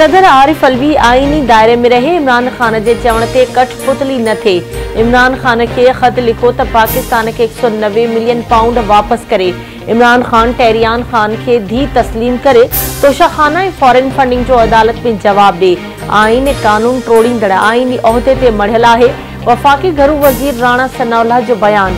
सदर आरिफ अलवी आईनी दायरे में रहे। इमरान खान जे चवण ते कठपुतली न थे। इमरान खान के खत लिखो त पाकिस्तान के 190 मिलियन पाउंड वापस करे। इमरान खान टहरियान खान के धी तस्लीम करे। तोशाखाना फॉरेन फंडिंग जो अदालत में जवाब दे। आईन कानून टोड़ींदड़ आईनी ओहदे ते मढ़ियल आहे। वफाकी घरू वजीर राणा सनाउल्लाह जो बयान।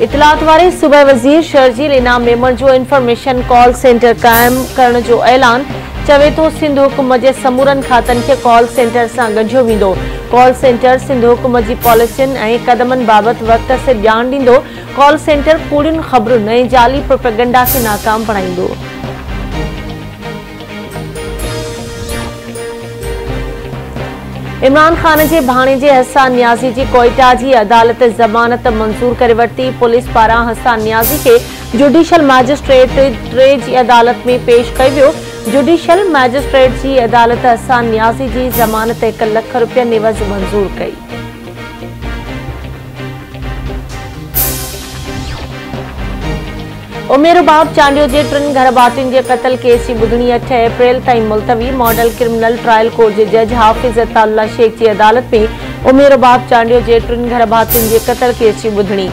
इतलात वारे सूबे वजीर शर्जील इनाम मेमन जो इंफॉर्मेशन कॉल सेंटर कायम करण जो ऐलान। चवे तो सिंध हुकूमत जे समूरन खातन के कॉल सेंटर से गंढियो वेंदो। कॉल सेंटर सिंध हुकूमत जी पॉलिसियुनि ऐं कदमनि बाबति वक़्त से ॼाण ॾींदो। कॉल सेंटर कूड़ियुनि ख़बरुनि ऐं जाली प्रोपेगेंडा खे नाकाम बणाईंदो। इमरान खान के भाणे जे हसन नियाज़ी जी कोयटा जी अदालत ज़मानत मंजूर करे वरिती। पुलिस पारां हसन नियाज़ी के जुडिशियल मैजिस्ट्रेट 3 जी अदालत में पेश कयो वियो। जुडिशियल मैजिस्ट्रेट जी अदालत हसन नियाज़ी जी ज़मानत 1 लख रुपया निवज़ मंजूर कई। उमेरुबाब चांडियो जे 3 घर भातियुनि जे क़त्ल केस जी ॿुधणी 8 अप्रैल ताईं मुलतवी। मॉडल क्रिमिनल ट्रायल कोर्ट जे जज हाफिज़ अताउल्लाह शेख जी अदालत में उमेरुबाब चांडियो जे 3 घर भातियुनि जे क़त्ल केस जी ॿुधणी।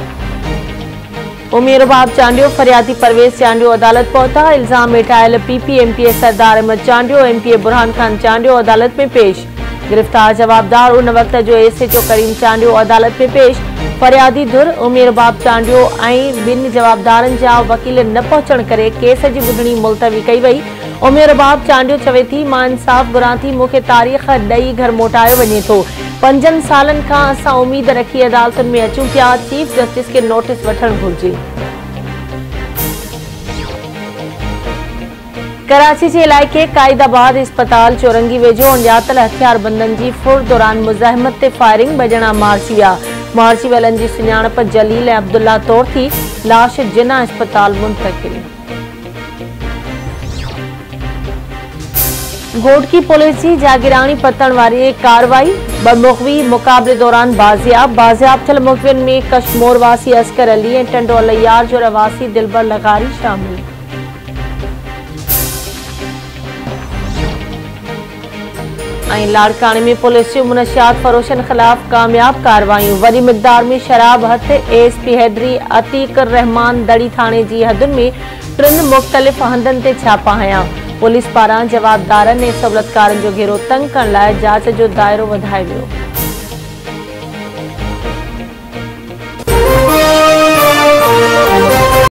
उमेरुबाब चांडियो फरियादी परवेज़ चांडियो अदालत पहुता। इल्ज़ाम हेठायल PPMPA सरदार अहमद चांडियो MPA बुरहान खान चांडियो अदालत में पेश। गिरफ्तार जवाबदार उन वक्त जो SHO करीम चांडियो अदालत में पेश। फरियादी धुर उमेरुबाब चांडियो ऐं ॿिनि जवाबदारनि जा वकील न पहुचण करे केस जी ॿुधणी मुलतवी कई वई। उमेरुबाब चांडियो चवे थी, मां इंसाफ़ घुरां थी, मूंखे तारीख़ ॾेई घर मोटायो वञे थो। 5 सालनि खां असां उम्मीद रखी अदालतुनि में अचूं पिया। चीफ जस्टिस के नोटिस वठणु घुरिजे। कराची के इलाइक़े काइदाबाद अस्पताल चौरंगी वेझो अणॼातल हथियारबंदनि जी फुर दौरान मुज़ाहिमत ते फायरिंग बजणा मारिजी विया। मारिजी वियलनि जी सुञाणप जलील ऐं अब्दुल्ला तौर थी। लाश जिना अस्पताल मुंतकिल। घोटकी पुलिस की जागीरानी पतण वारी कार्रवाई। बमुखवी मुकाबले दौरान बाजियाब थियल मुखबियुनि में कशमोर वासी अस्कर अली ऐं टंडोल यार जो रवासी दिलबर लगारी शामिल। लाड़काने में पुलिस जूं मुनशियात फरोशन खिलाफ कामयाब कार्रवाइयूं। वॾी मिक़दार में शराब हथ। ASP हैदरी अतीक रहमान दड़ी थाने जी हदुनि में 3 मुख़्तलिफ़ हंधनि ते छापा हया। पुलिस पारां जवाबदारनि ऐं सहूलियतकारनि जो घेरो तंग करण लाइ जांच जो दाइरो वधायो वियो।